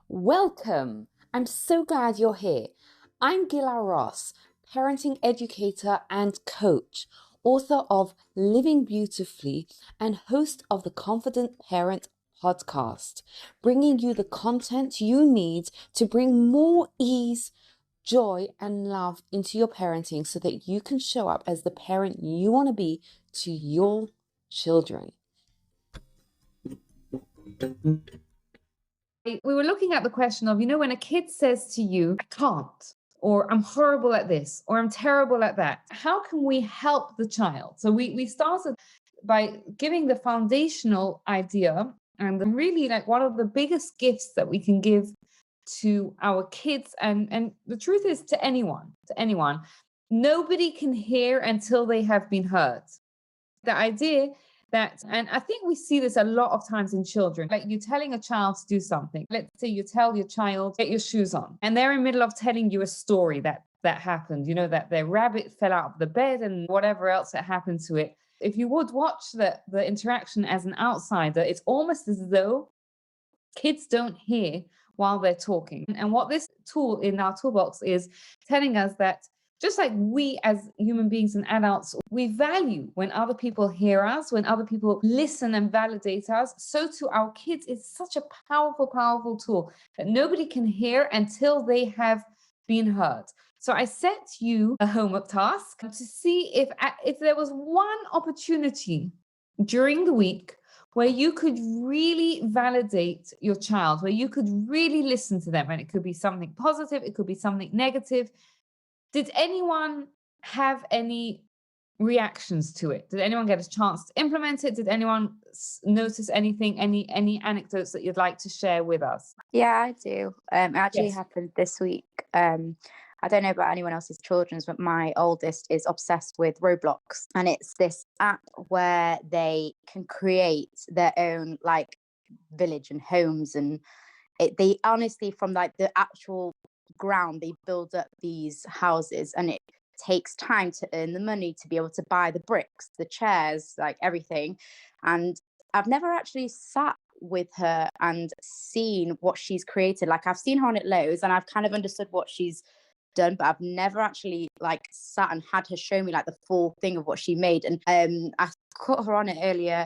Welcome! I'm so glad you're here. I'm Gila Ross, parenting educator and coach, author of Living Beautifully, and host of the Confident Parent podcast, bringing you the content you need to bring more ease, joy, and love into your parenting so that you can show up as the parent you want to be to your children. We were looking at the question of, when a kid says to you, I can't, or I'm horrible at this, or I'm terrible at that, how can we help the child? So we started by giving the foundational idea, and really like one of the biggest gifts that we can give to our kids, and the truth is to anyone, nobody can hear until they have been heard. The idea that, and I think we see this a lot of times in children, like you're telling a child to do something. Let's say you tell your child, get your shoes on, and they're in the middle of telling you a story that happened, that their rabbit fell out of the bed and whatever else that happened to it. If you would watch the interaction as an outsider, it's almost as though kids don't hear while they're talking. And what this tool in our toolbox is telling us that just like we as human beings and adults, we value when other people hear us, when other people listen and validate us, so to our kids, it's such a powerful, powerful tool that nobody can hear until they have been heard. So I set you a homework task to see if there was one opportunity during the week where you could really validate your child, where you could really listen to them. And it could be something positive, it could be something negative. Did anyone have any reactions to it? Did anyone get a chance to implement it? Did anyone notice anything, any anecdotes that you'd like to share with us? Yeah, I do. It actually happened this week. I don't know about anyone else's children's, but my oldest is obsessed with Roblox. And it's this app where they can create their own like village and homes. And they honestly, from like the actual ground, they build up these houses, and it takes time to earn the money to be able to buy the bricks, the chairs, like everything. And I've never actually sat with her and seen what she's created. Like I've seen her on it loads and I've kind of understood what she's done, but I've never actually like sat and had her show me like the full thing of what she made. And I caught her on it earlier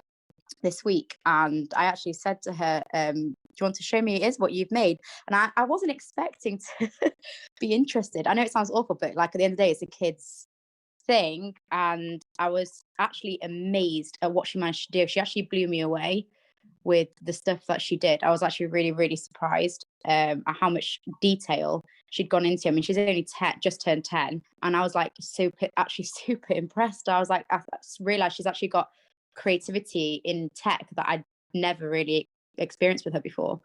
this week, and I actually said to her, do you want to show me what you've made? And I wasn't expecting to be interested. I know it sounds awful, but like at the end of the day, it's a kid's thing. And I was actually amazed at what she managed to do. She actually blew me away with the stuff that she did. I was actually really, really surprised at how much detail she'd gone into. I mean, she's only 10, just turned 10. And I was like super impressed. I was like, I realized she's actually got creativity in tech that I'd never really experienced with her before.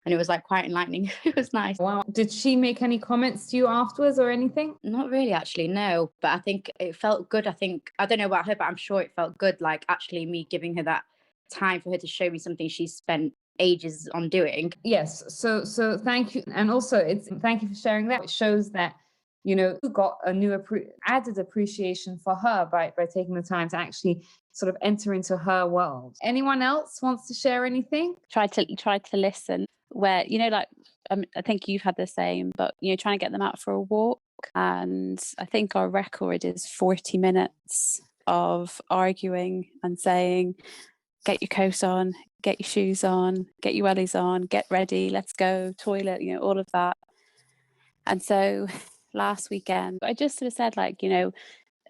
And it was like quite enlightening. It was nice. Wow. Did she make any comments to you afterwards or anything? Not really, actually, no. But I think it felt good. I don't know about her, but I'm sure it felt good, like actually me giving her that time for her to show me something she spent ages on doing. Yes. So thank you. And also thank you for sharing that. It shows that, you got a new added appreciation for her by taking the time to actually sort of enter into her world. Anyone else wants to share anything? Try to listen where, like, I think you've had the same, but, trying to get them out for a walk. And I think our record is 40 minutes of arguing and saying, get your coat on, get your shoes on, get your wellies on, get ready, let's go, toilet, all of that. And so last weekend, I just sort of said, like,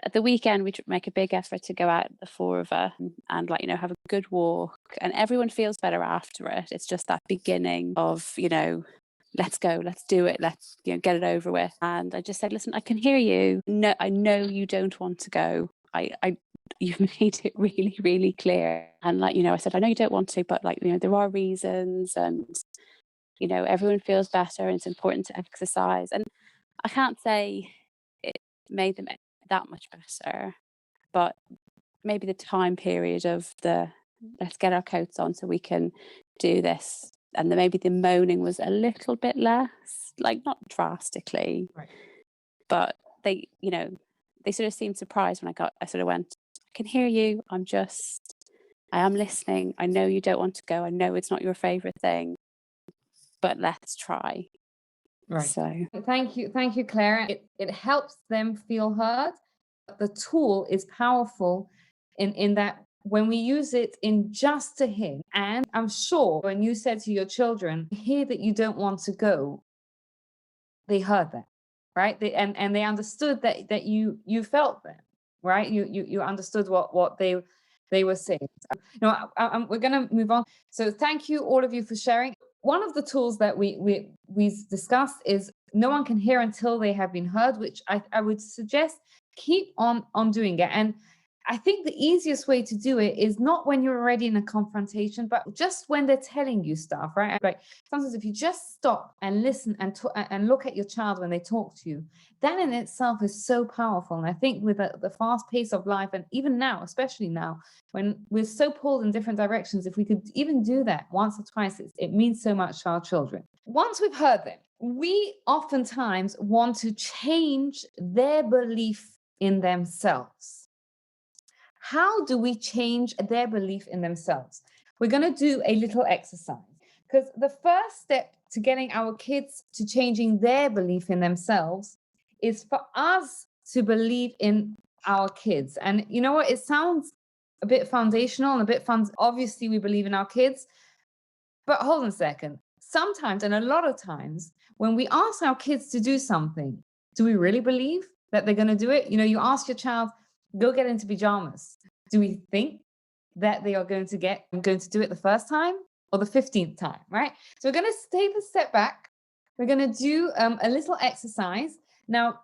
at the weekend, we make a big effort to go out, the four of us, and like, have a good walk, and everyone feels better after it. It's just that beginning of, let's go, let's do it, let's, get it over with. And I just said, listen, I can hear you. No, I know you don't want to go. You've made it really, really clear. And like, I said, I know you don't want to, but like, there are reasons, and, everyone feels better, and it's important to exercise. And I can't say it made them that much better, but maybe the time period of let's get our coats on so we can do this, and then maybe the moaning was a little bit less, like not drastically, right. But they sort of seemed surprised when I sort of went, I can hear you, I'm just I am listening. I know you don't want to go. I know it's not your favorite thing, but let's try. Right. So Thank you, Clara. It helps them feel heard. The tool is powerful in that when we use it in just to hear, and I'm sure when you said to your children, hear that you don't want to go, they heard that, right? And they understood that you felt them, right? You understood what they were saying. No, we're going to move on. So thank you, all of you, for sharing. One of the tools that we discussed is no one can hear until they have been heard, which I would suggest keep on doing it. And I think the easiest way to do it is not when you're already in a confrontation, but just when they're telling you stuff, right? Like sometimes if you just stop and listen and look at your child when they talk to you, that in itself is so powerful. And I think with the fast pace of life, and even now, especially now, when we're so pulled in different directions, if we could even do that once or twice, it means so much to our children. Once we've heard them, we oftentimes want to change their belief in themselves. How do we change their belief in themselves? We're going to do a little exercise, because the first step to getting our kids to changing their belief in themselves is for us to believe in our kids. And you know what? It sounds a bit foundational and a bit fun. Obviously, we believe in our kids, but hold on a second. Sometimes, and a lot of times, when we ask our kids to do something, do we really believe that they're going to do it? You know, you ask your child, go get into pajamas. Do we think that they are going to do it the first time or the 15th time, right? So we're going to take a step back. We're going to do a little exercise. Now,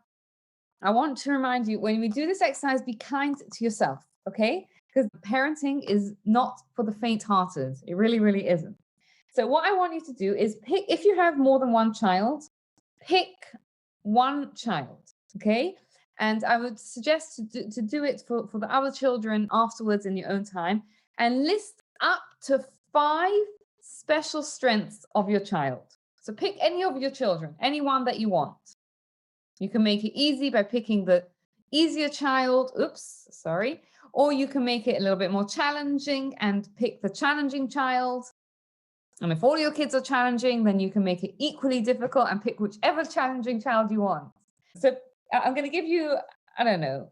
I want to remind you, when we do this exercise, be kind to yourself, okay? Because parenting is not for the faint-hearted. It really, really isn't. So what I want you to do is pick, if you have more than one child, pick one child, okay? And I would suggest to do it for the other children afterwards in your own time, and list up to 5 special strengths of your child. So pick any of your children, any one that you want. You can make it easy by picking the easier child, or you can make it a little bit more challenging and pick the challenging child. And if all your kids are challenging, then you can make it equally difficult and pick whichever challenging child you want. So I'm going to give you, I don't know,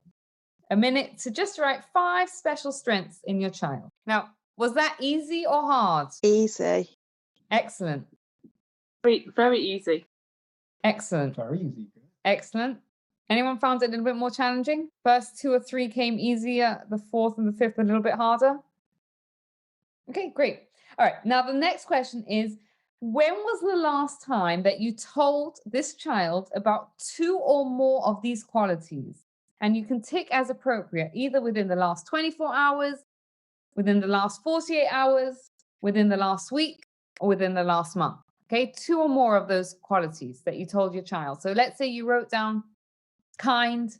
a minute to just write 5 special strengths in your child. Now, was that easy or hard? Easy. Excellent. Very easy. Excellent. Very easy. Excellent. Anyone found it a little bit more challenging? First 2 or 3 came easier, the 4th and the 5th a little bit harder? Okay, great. All right, now the next question is, when was the last time that you told this child about 2 or more of these qualities? And you can tick as appropriate, either within the last 24 hours, within the last 48 hours, within the last week, or within the last month. Okay, 2 or more of those qualities that you told your child. So let's say you wrote down kind,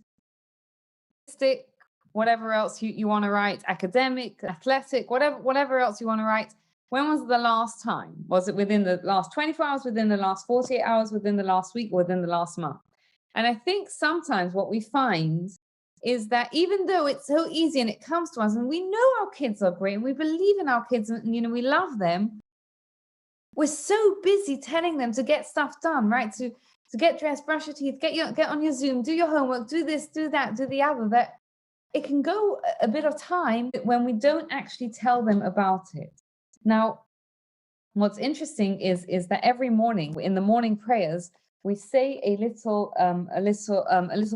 stick, whatever else you want to write, academic, athletic, whatever else you want to write. When was the last time? Was it within the last 24 hours, within the last 48 hours, within the last week, or within the last month? And I think sometimes what we find is that even though it's so easy and it comes to us and we know our kids are great and we believe in our kids and, you know, we love them, we're so busy telling them to get stuff done, right? To get dressed, brush your teeth, get on your Zoom, do your homework, do this, do that, do the other, that it can go a bit of time when we don't actually tell them about it. Now, what's interesting is that every morning in the morning prayers, we say a little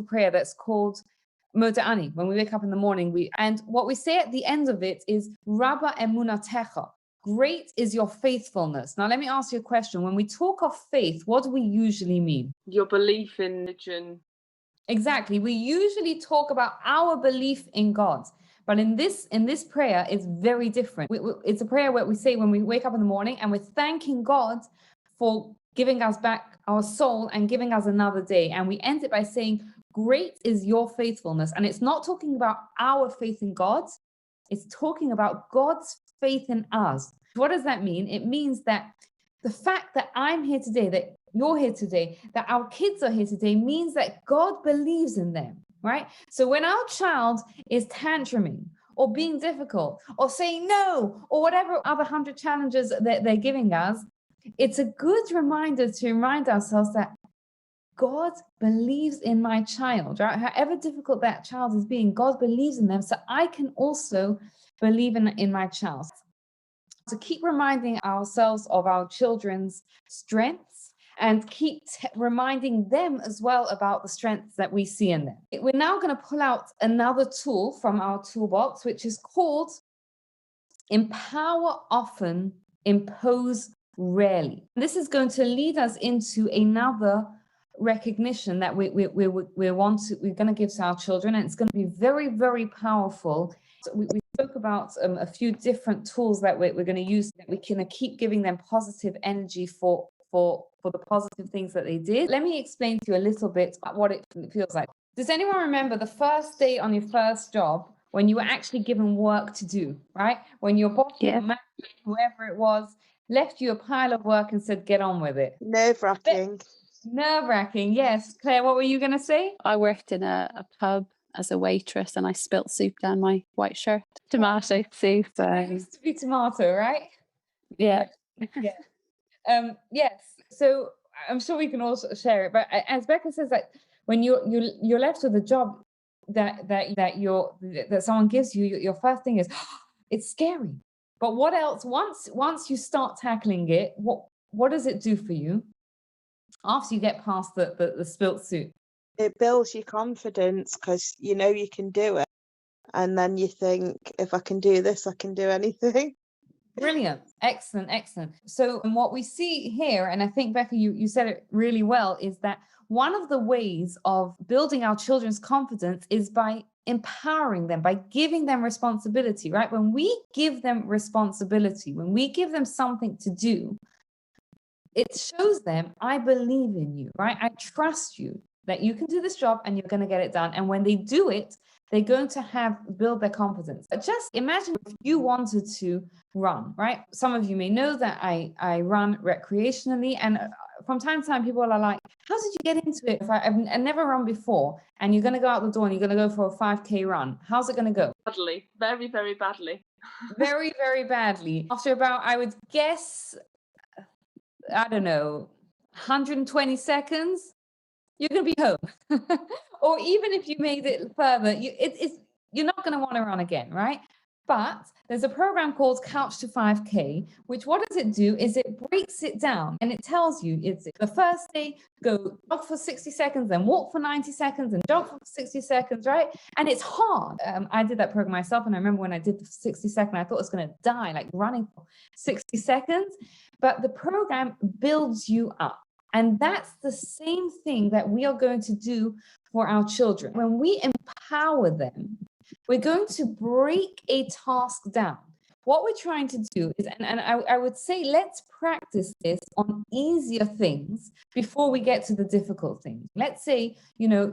prayer that's called Moda'ani. When we wake up in the morning, and what we say at the end of it is Rabba emunatecha. Great is your faithfulness. Now, let me ask you a question. When we talk of faith, what do we usually mean? Your belief in religion. Exactly. We usually talk about our belief in God. But in this prayer, it's very different. It's a prayer where we say when we wake up in the morning and we're thanking God for giving us back our soul and giving us another day. And we end it by saying, great is your faithfulness. And it's not talking about our faith in God. It's talking about God's faith in us. What does that mean? It means that the fact that I'm here today, that you're here today, that our kids are here today means that God believes in them. Right? So when our child is tantruming or being difficult or saying no or whatever other 100 challenges that they're giving us, it's a good reminder to remind ourselves that God believes in my child, right? However difficult that child is being, God believes in them. So I can also believe in my child. To keep reminding ourselves of our children's strengths and keep reminding them as well about the strengths that we see in them. We're now going to pull out another tool from our toolbox, which is called Empower Often, Impose Rarely. This is going to lead us into another recognition that we're going to give to our children, and it's going to be very, very powerful. So we spoke about a few different tools that we're going to use, that we can keep giving them positive energy for the positive things that they did. Let me explain to you a little bit about what it feels like. Does anyone remember the first day on your first job when you were actually given work to do, right? When your boss, your manager, whoever it was, left you a pile of work and said, get on with it? Nerve-wracking. Nerve-wracking, yes. Claire, what were you going to say? I worked in a pub as a waitress and I spilt soup down my white shirt. Tomato soup. It used to be tomato, right? Yeah. Yeah. Yes. So I'm sure we can also share it. But as Becca says, that when you're left with a job that someone gives you, your first thing is, it's scary. But what else? Once you start tackling it, what does it do for you after you get past the spilt soup? It builds your confidence because you know you can do it. And then you think, if I can do this, I can do anything. Brilliant. Excellent. So what we see here, and I think, Becca, you said it really well, is that one of the ways of building our children's confidence is by empowering them, by giving them responsibility, right? When we give them responsibility, when we give them something to do, it shows them, I believe in you, right? I trust you that you can do this job and you're going to get it done. And when they do it, they're going to build their confidence. But just imagine if you wanted to run, right? Some of you may know that I run recreationally, and from time to time people are like, how did you get into it? If I've never run before, and you're going to go out the door and you're going to go for a 5K run, how's it going to go? Badly. Very, very badly. Very, very badly. After about, I would guess, I don't know, 120 seconds, you're going to be home. Or even if you made it further, you're not going to want to run again, right? But there's a program called Couch to 5K, which what does it do is it breaks it down and it tells you it's the first day, go jog for 60 seconds, then walk for 90 seconds and jog for 60 seconds, right? And it's hard. I did that program myself, and I remember when I did the 60 second, I thought I was going to die, like running for 60 seconds. But the program builds you up. And that's the same thing that we are going to do for our children. When we empower them, we're going to break a task down. What we're trying to do is, and I would say, let's practice this on easier things before we get to the difficult things. Let's say, your child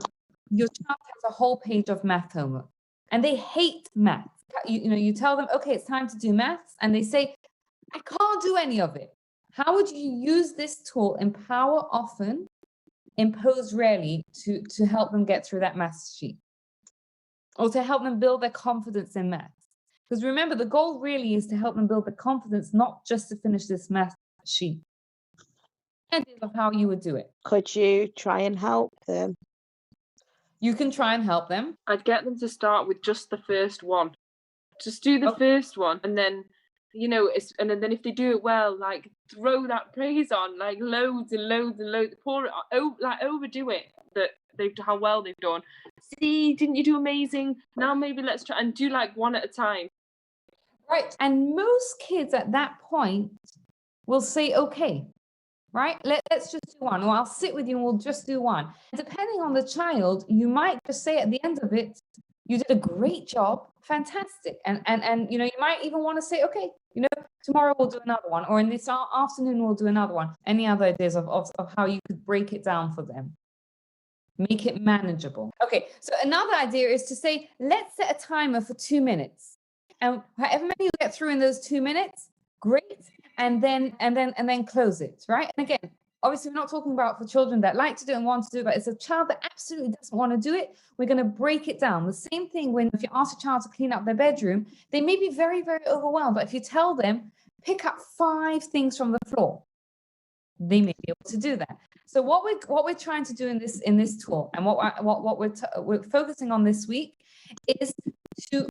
has a whole page of math homework and they hate math. You tell them, okay, it's time to do maths. And they say, I can't do any of it. How would you use this tool, Empower Often, Impose Rarely, to help them get through that math sheet? Or to help them build their confidence in math? Because remember, the goal really is to help them build the confidence, not just to finish this math sheet. Ideas of how you would do it. Could you try and help them? You can try and help them. I'd get them to start with just the first one. Just do the first one, and then and then if they do it well, like throw that praise on, like loads and loads and loads, pour it, like overdo it, how well they've done. See, didn't you do amazing? Now maybe let's try and do like one at a time. Right. And most kids at that point will say, okay, right, let's just do one, or I'll sit with you and we'll just do one. Depending on the child, you might just say at the end of it, you did a great job, fantastic. And you might even want to say, okay, tomorrow we'll do another one, or in this afternoon we'll do another one. Any other ideas of how you could break it down for them? Make it manageable. Okay, so another idea is to say, let's set a timer for 2 minutes. And however many you get through in those 2 minutes, great. And then close it, right? And again, obviously we're not talking about for children that like to do it and want to do it, but it's a child that absolutely doesn't want to do it. We're going to break it down. The same thing when if you ask a child to clean up their bedroom, they may be very, very overwhelmed. But if you tell them, pick up 5 things from the floor, they may be able to do that. So what we're trying to do in this tool, and what we're focusing on this week, is to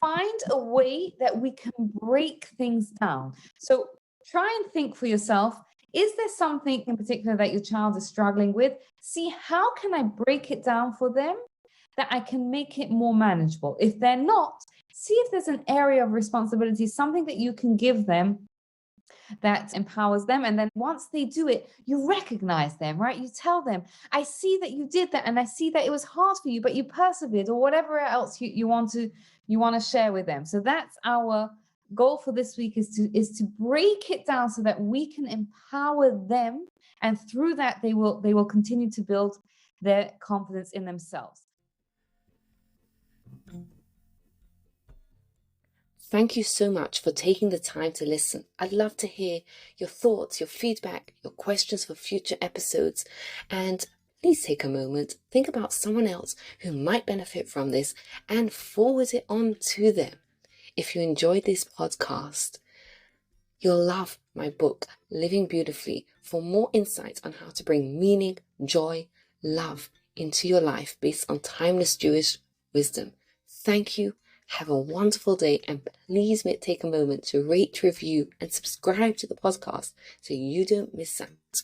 find a way that we can break things down. So try and think for yourself, is there something in particular that your child is struggling with? See, how can I break it down for them that I can make it more manageable? If they're not, see if there's an area of responsibility, something that you can give them that empowers them. And then once they do it, you recognize them, right? You tell them, I see that you did that, and I see that it was hard for you, but you persevered, or whatever else you want to share with them. So that's our goal for this week, is to break it down so that we can empower them, and through that they will continue to build their confidence in themselves. Thank you so much for taking the time to listen. I'd love to hear your thoughts, your feedback, your questions for future episodes. And please take a moment, think about someone else who might benefit from this and forward it on to them. If you enjoyed this podcast, you'll love my book, Living Beautifully, for more insights on how to bring meaning, joy, love into your life based on timeless Jewish wisdom. Thank you. Have a wonderful day, and please take a moment to rate, review, and subscribe to the podcast so you don't miss out.